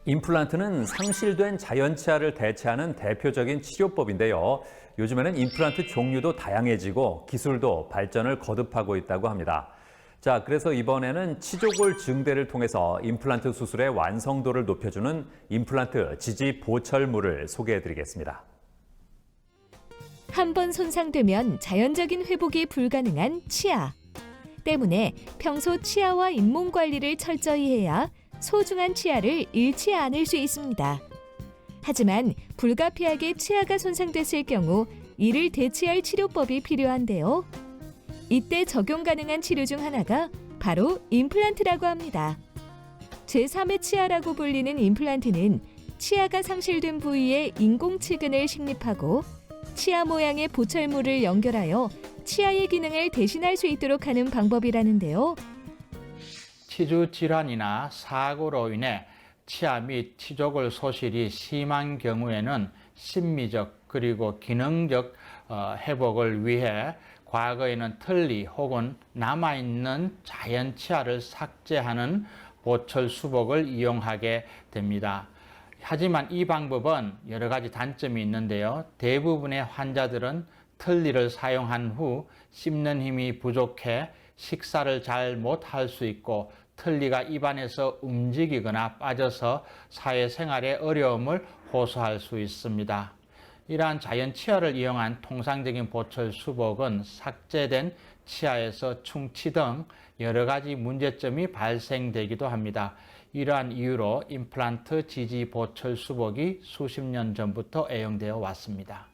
임플란트는 상실된 자연치아를 대체하는 대표적인 치료법인데요. 요즘에는 임플란트 종류도 다양해지고 기술도 발전을 거듭하고 있다고 합니다. 자, 그래서 이번에는 치조골 증대를 통해서 임플란트 수술의 완성도를 높여주는 임플란트 지지 보철물을 소개해드리겠습니다. 한 번 손상되면 자연적인 회복이 불가능한 치아. 때문에 평소 치아와 잇몸 관리를 철저히 해야 소중한 치아를 잃지 않을 수 있습니다. 하지만 불가피하게 치아가 손상됐을 경우 이를 대체할 치료법이 필요한데요. 이때 적용 가능한 치료 중 하나가 바로 임플란트라고 합니다. 제3의 치아라고 불리는 임플란트는 치아가 상실된 부위에 인공치근을 식립하고 치아 모양의 보철물을 연결하여 치아의 기능을 대신할 수 있도록 하는 방법이라는데요. 치주 질환이나 사고로 인해 치아 및 치조골 소실이 심한 경우에는 심미적 그리고 기능적 회복을 위해 과거에는 틀니 혹은 남아있는 자연 치아를 삭제하는 보철 수복을 이용하게 됩니다. 하지만 이 방법은 여러 가지 단점이 있는데요. 대부분의 환자들은 틀니를 사용한 후 씹는 힘이 부족해 식사를 잘 못할 수 있고 틀니가 입안에서 움직이거나 빠져서 사회생활에 어려움을 호소할 수 있습니다. 이러한 자연 치아를 이용한 통상적인 보철 수복은 삭제된 치아에서 충치 등 여러 가지 문제점이 발생되기도 합니다. 이러한 이유로 임플란트 지지 보철 수복이 수십 년 전부터 애용되어 왔습니다.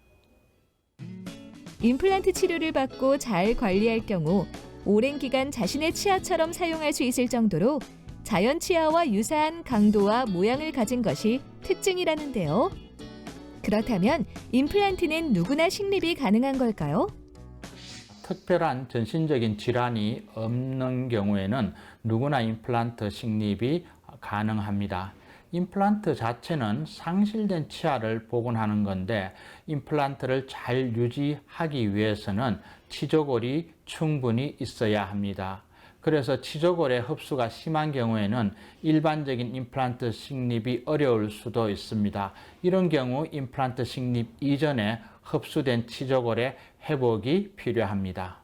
임플란트 치료를 받고 잘 관리할 경우 오랜 기간 자신의 치아처럼 사용할 수 있을 정도로 자연 치아와 유사한 강도와 모양을 가진 것이 특징이라는데요. 그렇다면 임플란트는 누구나 식립이 가능한 걸까요? 특별한 전신적인 질환이 없는 경우에는 누구나 임플란트 식립이 가능합니다. 임플란트 자체는 상실된 치아를 복원하는 건데 임플란트를 잘 유지하기 위해서는 치조골이 충분히 있어야 합니다. 그래서 치조골의 흡수가 심한 경우에는 일반적인 임플란트 식립이 어려울 수도 있습니다. 이런 경우 임플란트 식립 이전에 흡수된 치조골의 회복이 필요합니다.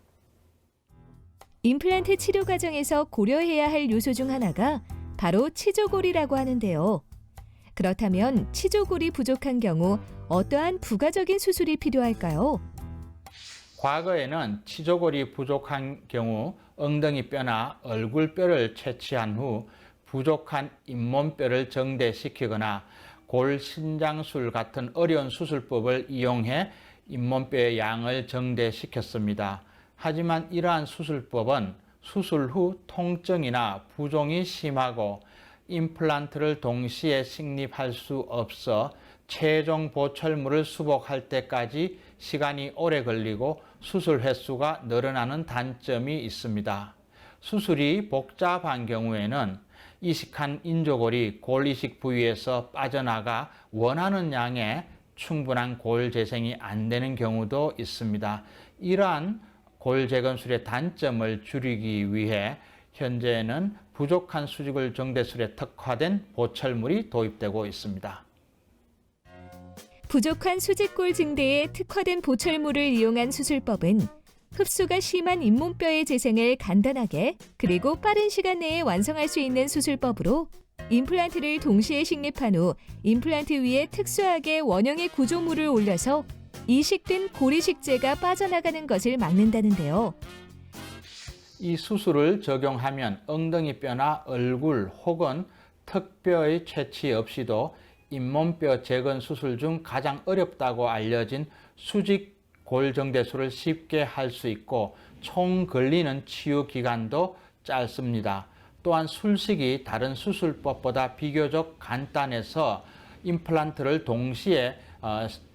임플란트 치료 과정에서 고려해야 할 요소 중 하나가 바로 치조골이라고 하는데요. 그렇다면 치조골이 부족한 경우 어떠한 부가적인 수술이 필요할까요? 과거에는 치조골이 부족한 경우 엉덩이 뼈나 얼굴뼈를 채취한 후 부족한 잇몸뼈를 정대시키거나 골신장술 같은 어려운 수술법을 이용해 잇몸뼈의 양을 정대시켰습니다. 하지만 이러한 수술법은 수술 후 통증이나 부종이 심하고 임플란트를 동시에 식립할 수 없어 최종 보철물을 수복할 때까지 시간이 오래 걸리고 수술 횟수가 늘어나는 단점이 있습니다. 수술이 복잡한 경우에는 이식한 인조골이 골 이식 부위에서 빠져나가 원하는 양의 충분한 골 재생이 안 되는 경우도 있습니다. 이러한 골 재건술의 단점을 줄이기 위해 현재는 부족한 수직골 정대술에 특화된 보철물이 도입되고 있습니다. 부족한 수직골 증대에 특화된 보철물을 이용한 수술법은 흡수가 심한 잇몸뼈의 재생을 간단하게 그리고 빠른 시간 내에 완성할 수 있는 수술법으로 임플란트를 동시에 식립한 후 임플란트 위에 특수하게 원형의 구조물을 올려서 이식된 고리식재가 빠져나가는 것을 막는다는데요. 이 수술을 적용하면 엉덩이 뼈나 얼굴 혹은 턱뼈의 채취 없이도 잇몸뼈 재건 수술 중 가장 어렵다고 알려진 수직 골정대술을 쉽게 할 수 있고 총 걸리는 치유 기간도 짧습니다. 또한 술식이 다른 수술법보다 비교적 간단해서 임플란트를 동시에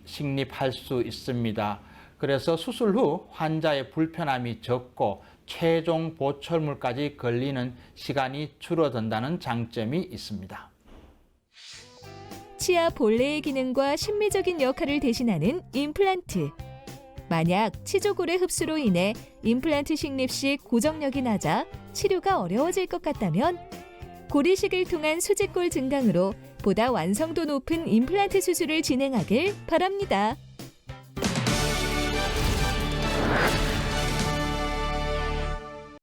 식립할 수 있습니다. 그래서 수술 후 환자의 불편함이 적고 최종 보철물까지 걸리는 시간이 줄어든다는 장점이 있습니다. 치아 본래의 기능과 심미적인 역할을 대신하는 임플란트. 만약 치조골의 흡수로 인해 임플란트 식립 시 고정력이 낮아 치료가 어려워질 것 같다면 고리식을 통한 수직골 증강으로 보다 완성도 높은 임플란트 수술을 진행하길 바랍니다.